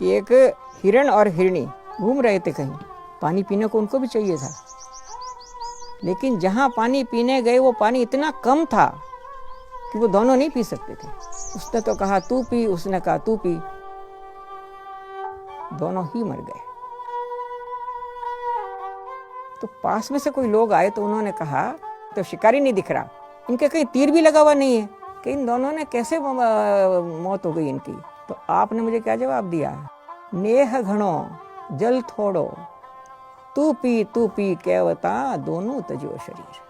कि एक हिरण और हिरणी घूम रहे थे कहीं, पानी पीने को उनको भी चाहिए था, लेकिन जहाँ पानी पीने गए वो पानी इतना कम था कि वो दोनों नहीं पी सकते थे। उसने तो कहा तू पी, उसने कहा तू पी, दोनों ही मर गए। तो पास में से कोई लोग आए तो उन्होंने कहा तो शिकारी नहीं दिख रहा, इनके कहीं तीर भी लगा हुआ नहीं है कि इन दोनों ने कैसे मौत हो गई इनकी। तो आपने मुझे क्या जवाब दिया? नेह घणो जल थोड़ो, तू पी कहवता दोनों तजो शरीर।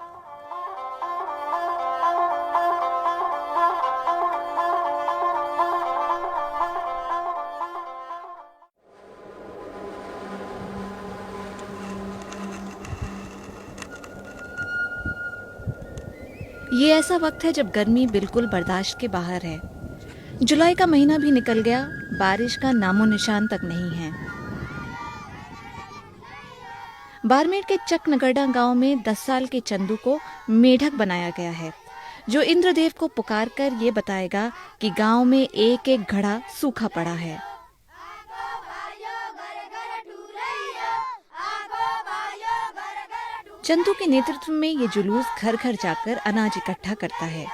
ये ऐसा वक्त है जब गर्मी बिल्कुल बर्दाश्त के बाहर है। जुलाई का महीना भी निकल गया, बारिश का नामो निशान तक नहीं है। बाड़मेर के चकनगढ़ा गांव में 10 साल के चंदू को मेढक बनाया गया है, जो इंद्रदेव को पुकार कर ये बताएगा कि गांव में एक एक घड़ा सूखा पड़ा है। चंदू के नेतृत्व में ये जुलूस घर घर जाकर अनाज इकट्ठा करता है।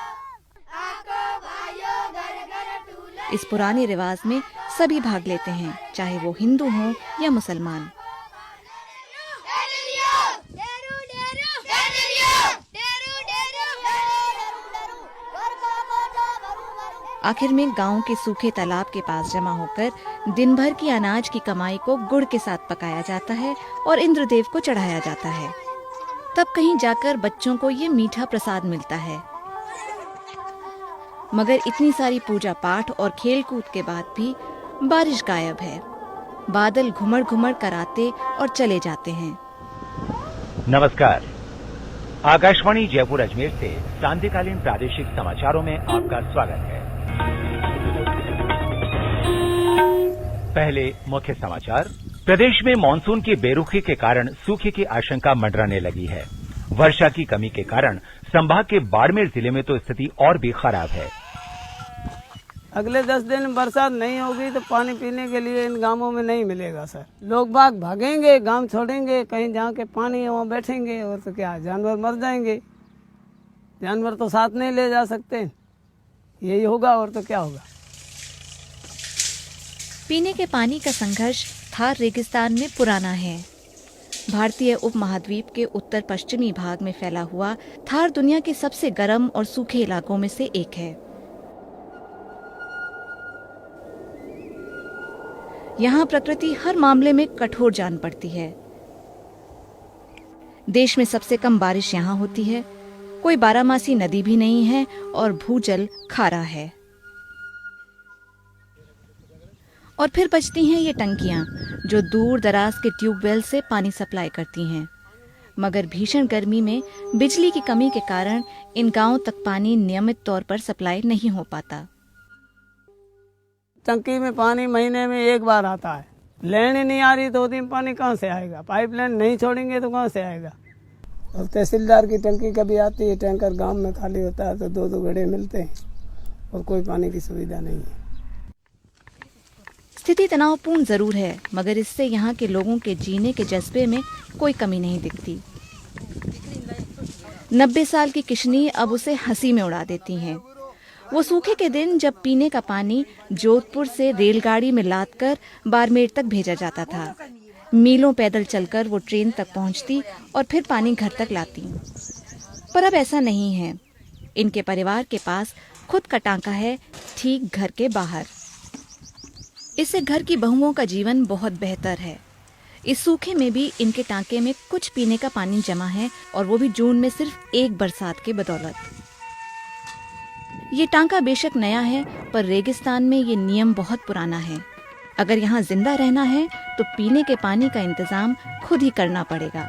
इस पुराने रिवाज में सभी भाग लेते हैं, चाहे वो हिंदू हों या मुसलमान। आखिर में गांव के सूखे तालाब के पास जमा होकर दिन भर की अनाज की कमाई को गुड़ के साथ पकाया जाता है और इंद्रदेव को चढ़ाया जाता है। तब कहीं जाकर बच्चों को ये मीठा प्रसाद मिलता है। मगर इतनी सारी पूजा पाठ और खेल कूद के बाद भी बारिश गायब है। बादल घुमड़ घुमड़ कर आते और चले जाते हैं। नमस्कार, आकाशवाणी जयपुर अजमेर से सांध्यकालीन प्रादेशिक समाचारों में आपका स्वागत है। पहले मुख्य समाचार। प्रदेश में मानसून की बेरुखी के कारण सूखे की आशंका मंडराने लगी है। वर्षा की कमी के कारण संभाग के बाड़मेर जिले में तो स्थिति और भी खराब है। अगले 10 दिन बरसात नहीं होगी तो पानी पीने के लिए इन गांवों में नहीं मिलेगा सर। लोग बाग भागेंगे, गांव छोड़ेंगे, कहीं जहाँ के पानी है वहाँ बैठेंगे, और तो क्या जानवर मर जाएंगे। जानवर तो साथ नहीं ले जा सकते, यही होगा और तो क्या होगा। पीने के पानी का संघर्ष थार रेगिस्तान में पुराना है। भारतीय उपमहाद्वीप के उत्तर पश्चिमी भाग में फैला हुआ थार दुनिया के सबसे गर्म और सूखे इलाकों में से एक है। यहाँ प्रकृति हर मामले में कठोर जान पड़ती है। देश में सबसे कम बारिश यहाँ होती है, कोई बारहमासी नदी भी नहीं है और भूजल खारा है। और फिर बचती हैं ये टंकियां जो दूर दराज के ट्यूबवेल से पानी सप्लाई करती हैं। मगर भीषण गर्मी में बिजली की कमी के कारण इन गांवों तक पानी नियमित तौर पर सप्लाई नहीं हो पाता। टंकी में पानी महीने में एक बार आता है, लाइन नहीं आ रही तो 2 दिन पानी कहाँ से आएगा। पाइपलाइन नहीं छोड़ेंगे तो कहाँ से आएगा। और तहसीलदार की टंकी कभी आती है, टैंकर गांव में खाली होता है तो 2-2 घड़े मिलते हैं और कोई पानी की सुविधा नहीं है। स्थिति तनावपूर्ण जरूर है, मगर इससे यहाँ के लोगों के जीने के जज्बे में कोई कमी नहीं दिखती। 90 साल की किशनी अब उसे हंसी में उड़ा देती हैं। वो सूखे के दिन जब पीने का पानी जोधपुर से रेलगाड़ी में लादकर बाड़मेर तक भेजा जाता था। मीलों पैदल चलकर वो ट्रेन तक पहुंचती और फिर पानी घर तक लाती। पर अब ऐसा नहीं है। इनके परिवार के पास खुद का टांका है, ठीक घर के बाहर। इससे घर की बहुओं का जीवन बहुत बेहतर है। इस सूखे में भी इनके टांके में कुछ पीने का पानी जमा है, और वो भी जून में सिर्फ एक बरसात के बदौलत। ये टांका बेशक नया है, पर रेगिस्तान में ये नियम बहुत पुराना है। अगर यहाँ जिंदा रहना है तो पीने के पानी का इंतजाम खुद ही करना पड़ेगा।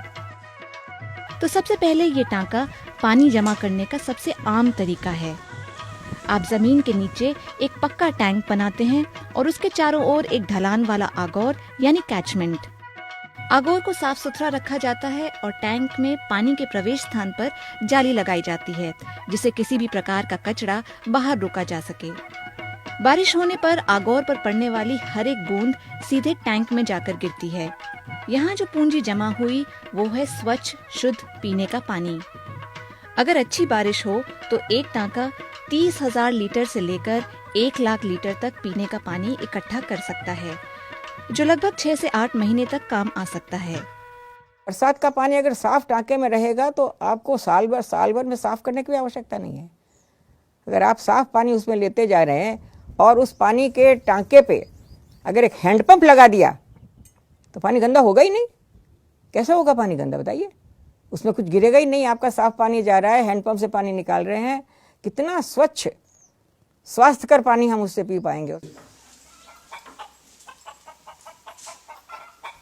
तो सबसे पहले ये टांका पानी जमा करने का सबसे आम तरीका है। आप जमीन के नीचे एक पक्का टैंक बनाते हैं और उसके चारों ओर एक ढलान वाला आगोर यानी कैचमेंट। आगोर को साफ सुथरा रखा जाता है और टैंक में पानी के प्रवेश स्थान पर जाली लगाई जाती है, जिससे किसी भी प्रकार का कचरा बाहर रोका जा सके। बारिश होने पर आगौर पर पड़ने वाली हर एक बूंद सीधे टैंक में जाकर गिरती है। यहाँ जो पूंजी जमा हुई वो है स्वच्छ शुद्ध पीने का पानी। अगर अच्छी बारिश हो तो एक टांका 30,000 लीटर से लेकर 1 लाख लीटर तक पीने का पानी इकट्ठा कर सकता है, जो लगभग 6 से 8 महीने तक काम आ सकता है। बरसात का पानी अगर साफ टांके में रहेगा तो आपको साल भर में साफ करने की भी आवश्यकता नहीं है। अगर आप साफ पानी उसमें लेते जा रहे हैं और उस पानी के टांके पे अगर एक हैंडपंप लगा दिया तो पानी गंदा होगा ही नहीं। कैसे होगा पानी गंदा बताइए? उसमें कुछ गिरेगा ही नहीं। आपका साफ पानी जा रहा है, हैंडपंप से पानी निकाल रहे हैं, कितना स्वच्छ स्वास्थ्यकर पानी हम उससे पी पाएंगे।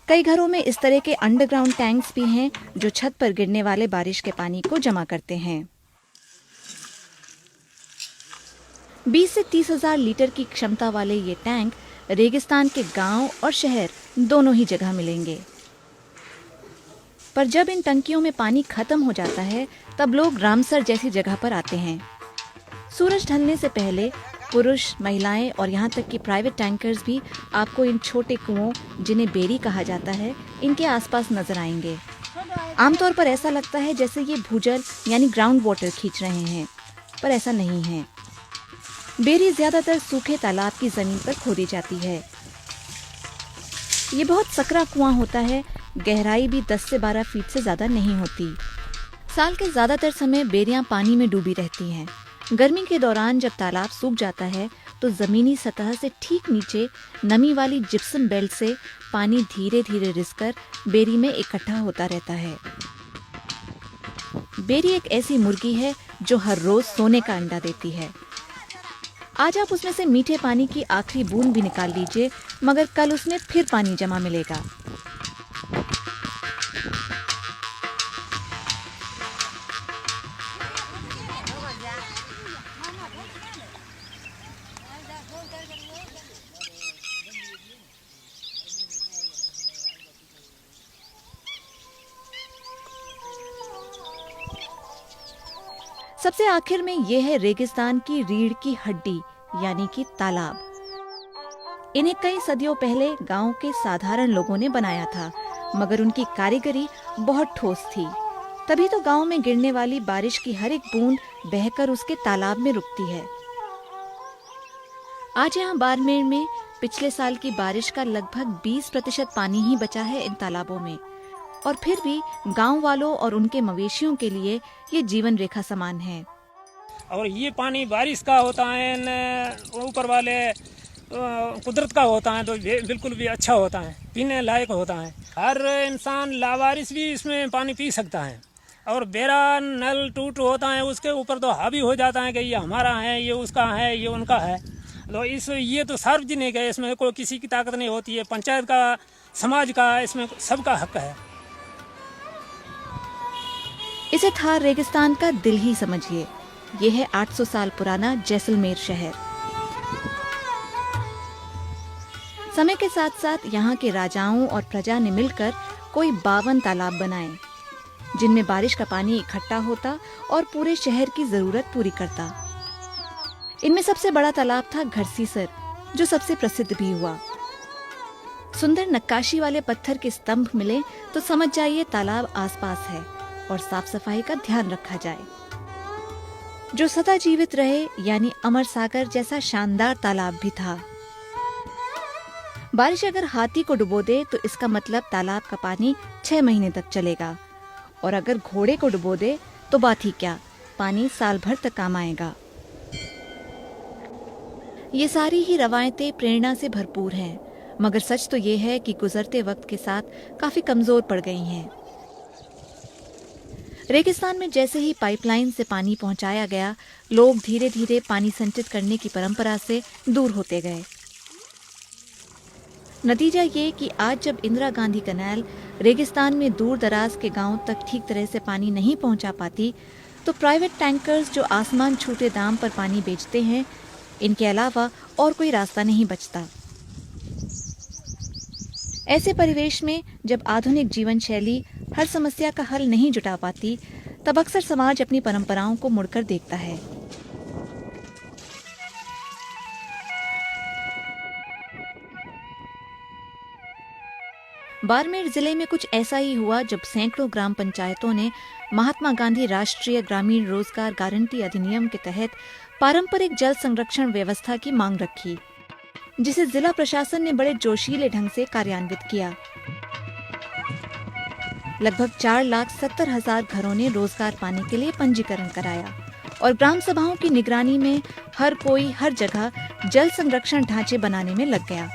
कई घरों में इस तरह के अंडरग्राउंड टैंक्स भी हैं जो छत पर गिरने वाले बारिश के पानी को जमा करते हैं। 20 से 30,000 लीटर की क्षमता वाले ये टैंक रेगिस्तान के गांव और शहर दोनों ही जगह मिलेंगे। पर जब इन टंकियों में पानी खत्म हो जाता है तब लोग रामसर जैसी जगह पर आते हैं। सूरज ढलने से पहले पुरुष, महिलाएं और यहाँ तक कि प्राइवेट टैंकर्स भी आपको इन छोटे कुओं, जिन्हें बेरी कहा जाता है, इनके आसपास नजर आएंगे। आमतौर पर ऐसा लगता है जैसे ये भूजल यानी ग्राउंड वाटर खींच रहे हैं, पर ऐसा नहीं है। बेरी ज्यादातर सूखे तालाब की जमीन पर खोदी जाती है। ये बहुत सकरा कुआं होता है, गहराई भी 10 से 12 फीट से ज्यादा नहीं होती। साल के ज्यादातर समय बेरियां पानी में डूबी रहती हैं। गर्मी के दौरान जब तालाब सूख जाता है तो जमीनी सतह से ठीक नीचे नमी वाली जिप्सम बेल्ट से पानी धीरे धीरे रिसकर बेरी में इकट्ठा होता रहता है। बेरी एक ऐसी मुर्गी है जो हर रोज सोने का अंडा देती है। आज आप उसमें से मीठे पानी की आखिरी बूंद भी निकाल लीजिए, मगर कल उसमें फिर पानी जमा मिलेगा। सबसे आखिर में यह है रेगिस्तान की रीढ़ की हड्डी यानी कि तालाब। इन्हें कई सदियों पहले गांव के साधारण लोगों ने बनाया था, मगर उनकी कारीगरी बहुत ठोस थी। तभी तो गांव में गिरने वाली बारिश की हर एक बूंद बहकर उसके तालाब में रुकती है। आज यहाँ बाड़मेर में पिछले साल की बारिश का लगभग 20% पानी ही बचा है इन तालाबों में, और फिर भी गांव वालों और उनके मवेशियों के लिए ये जीवन रेखा समान है। और ये पानी बारिश का होता है, ऊपर वाले कुदरत का होता है, तो बिल्कुल भी अच्छा होता है, पीने लायक होता है। हर इंसान लावारिस भी इसमें पानी पी सकता है। और बेरा नल टूट होता है, उसके ऊपर तो हावी हो जाता है कि ये हमारा है, ये उसका है, ये उनका है। तो ये तो सार्वजनिक है, इसमें कोई किसी की ताकत नहीं होती है। पंचायत का, समाज का, इसमें सबका हक है। इसे थार रेगिस्तान का दिल ही समझिए। ये है 800 साल पुराना जैसलमेर शहर। समय के साथ साथ यहाँ के राजाओं और प्रजा ने मिलकर कोई 52 तालाब बनाए, जिनमें बारिश का पानी इकट्ठा होता और पूरे शहर की जरूरत पूरी करता। इनमें सबसे बड़ा तालाब था घरसीसर, जो सबसे प्रसिद्ध भी हुआ। सुंदर नक्काशी वाले पत्थर के स्तंभ मिले तो समझ जाइए तालाब आसपास है और साफ सफाई का ध्यान रखा जाए। जो सदा जीवित रहे यानी अमर सागर जैसा शानदार तालाब भी था। बारिश अगर हाथी को डुबो दे तो इसका मतलब तालाब का पानी 6 महीने तक चलेगा, और अगर घोड़े को डुबो दे तो बात ही क्या, पानी साल भर तक काम आएगा। ये सारी ही रवायतें प्रेरणा से भरपूर हैं, मगर सच तो ये है कि गुजरते वक्त के साथ काफी कमजोर पड़ गई हैं। रेगिस्तान में जैसे ही पाइपलाइन से पानी पहुंचाया गया, लोग धीरे धीरे पानी संचित करने की परंपरा से दूर होते गए। नतीजा ये कि आज जब इंदिरा गांधी कैनाल रेगिस्तान में दूर दराज के गांवों तक ठीक तरह से पानी नहीं पहुंचा पाती, तो प्राइवेट टैंकर्स जो आसमान छूते दाम पर पानी बेचते हैं, इनके अलावा और कोई रास्ता नहीं बचता। ऐसे परिवेश में जब आधुनिक जीवन शैली हर समस्या का हल नहीं जुटा पाती, तब अक्सर समाज अपनी परंपराओं को मुड़कर देखता है। बाड़मेर जिले में कुछ ऐसा ही हुआ जब सैकड़ों ग्राम पंचायतों ने महात्मा गांधी राष्ट्रीय ग्रामीण रोजगार गारंटी अधिनियम के तहत पारंपरिक जल संरक्षण व्यवस्था की मांग रखी, जिसे जिला प्रशासन ने बड़े जोशीले ढंग से कार्यान्वित किया। लगभग 4,70,000 घरों ने रोजगार पाने के लिए पंजीकरण कराया और ग्राम सभाओं की निगरानी में हर कोई हर जगह जल संरक्षण ढांचे बनाने में लग गया।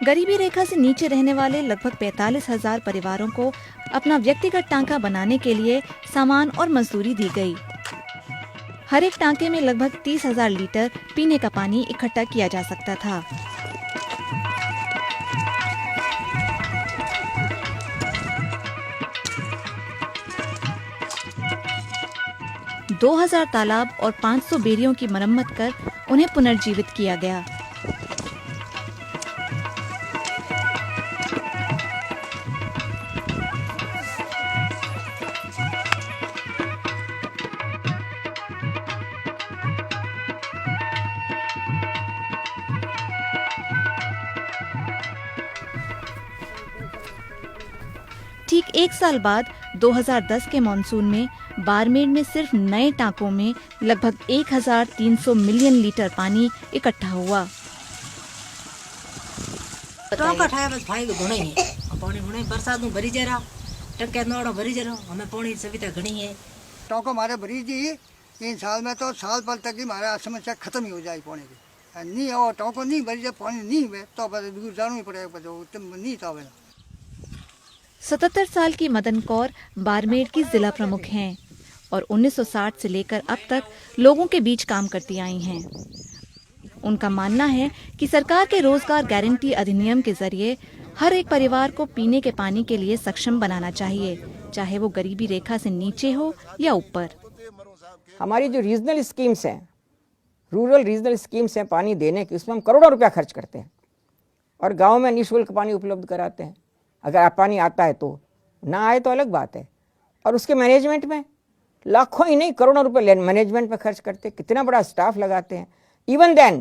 गरीबी रेखा से नीचे रहने वाले लगभग 45,000 परिवारों को अपना व्यक्तिगत टांका बनाने के लिए सामान और मजदूरी दी गई। हर एक टांके में लगभग 30,000 लीटर पीने का पानी इकट्ठा किया जा सकता था। – 2,000 तालाब और 500 बेरियों की मरम्मत कर उन्हें पुनर्जीवित किया गया। ठीक 1 साल बाद 2010 के मॉनसून में बाड़मेर में सिर्फ नए टांकों में लगभग 1,300 मिलियन लीटर पानी इकट्ठा हुआ। टांका ठाया बस भाई घणो ही है, पानी घणो बरसात में भरी जरा टक्के नोड़ा भरी जरा, हमें पानी सुविधा घणी है। टांको मारे भरी जी 3 साल में तो साल भर तक ही हमारा समस्या खत्म ही हो जाए पानी की। नहीं और टांको नहीं भरी जब पानी नहीं हुए तो दूर जाना ही पड़ेगा, नहीं तो 77 साल की मदन कौर बाड़मेर की जिला प्रमुख हैं और 1960 से लेकर अब तक लोगों के बीच काम करती आई हैं। उनका मानना है कि सरकार के रोजगार गारंटी अधिनियम के जरिए हर एक परिवार को पीने के पानी के लिए सक्षम बनाना चाहिए, चाहे वो गरीबी रेखा से नीचे हो या ऊपर। हमारी जो रीजनल स्कीम्स हैं, रूरल रीजनल स्कीम्स हैं पानी देने की, उसमें हम करोड़ों रुपया खर्च करते हैं और गाँव में निःशुल्क पानी उपलब्ध कराते हैं। अगर पानी आता है तो, ना आए तो अलग बात है। और उसके मैनेजमेंट में लाखों ही नहीं करोड़ों रुपए मैनेजमेंट में खर्च करते, कितना बड़ा स्टाफ लगाते हैं। इवन देन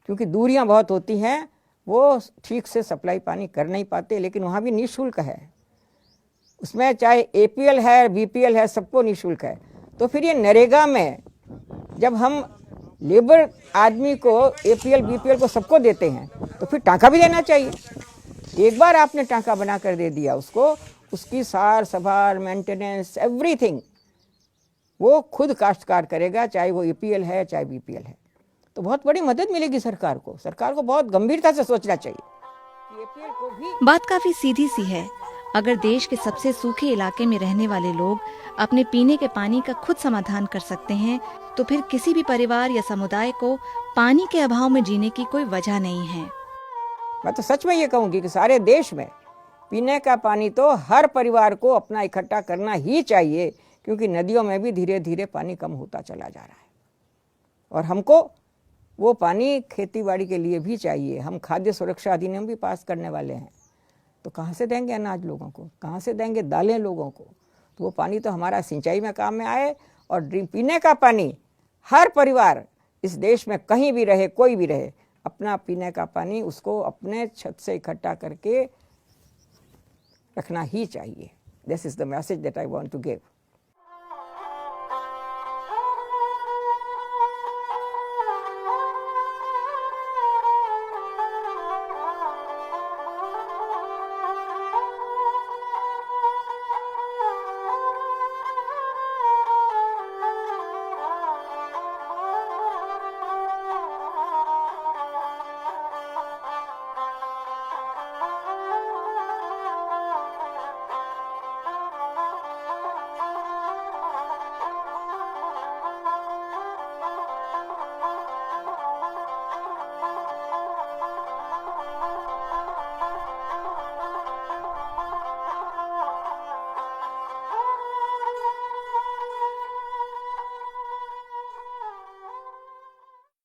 क्योंकि दूरियां बहुत होती हैं, वो ठीक से सप्लाई पानी कर नहीं पाते, लेकिन वहाँ भी निःशुल्क है। उसमें चाहे APL है, BPL है, सबको निःशुल्क है। तो फिर ये नरेगा में जब हम लेबर आदमी को APL BPL को सबको देते हैं तो फिर टांका भी देना चाहिए। एक बार आपने टांका बना कर दे दिया उसको, उसकी सार संभाल मेंटेनेंस एवरीथिंग वो खुद काश्तकार करेगा, चाहे वो APL है चाहे BPL है। तो बहुत बड़ी मदद मिलेगी सरकार को। सरकार को बहुत गंभीरता से सोचना चाहिए। APL को भी बात काफी सीधी सी है। अगर देश के सबसे सूखे इलाके में रहने वाले लोग अपने पीने के पानी का खुद समाधान कर सकते हैं, तो फिर किसी भी परिवार या समुदाय को पानी के अभाव में जीने की कोई वजह नहीं है। मैं तो सच में ये कहूँगी कि सारे देश में पीने का पानी तो हर परिवार को अपना इकट्ठा करना ही चाहिए, क्योंकि नदियों में भी धीरे धीरे पानी कम होता चला जा रहा है और हमको वो पानी खेतीबाड़ी के लिए भी चाहिए। हम खाद्य सुरक्षा अधिनियम भी पास करने वाले हैं, तो कहाँ से देंगे अनाज लोगों को, कहाँ से देंगे दालें लोगों को। तो वो पानी तो हमारा सिंचाई में काम में आए और पीने का पानी हर परिवार इस देश में कहीं भी रहे, कोई भी रहे, अपना पीने का पानी उसको अपने छत से इकट्ठा करके रखना ही चाहिए। This is the message that I want to give.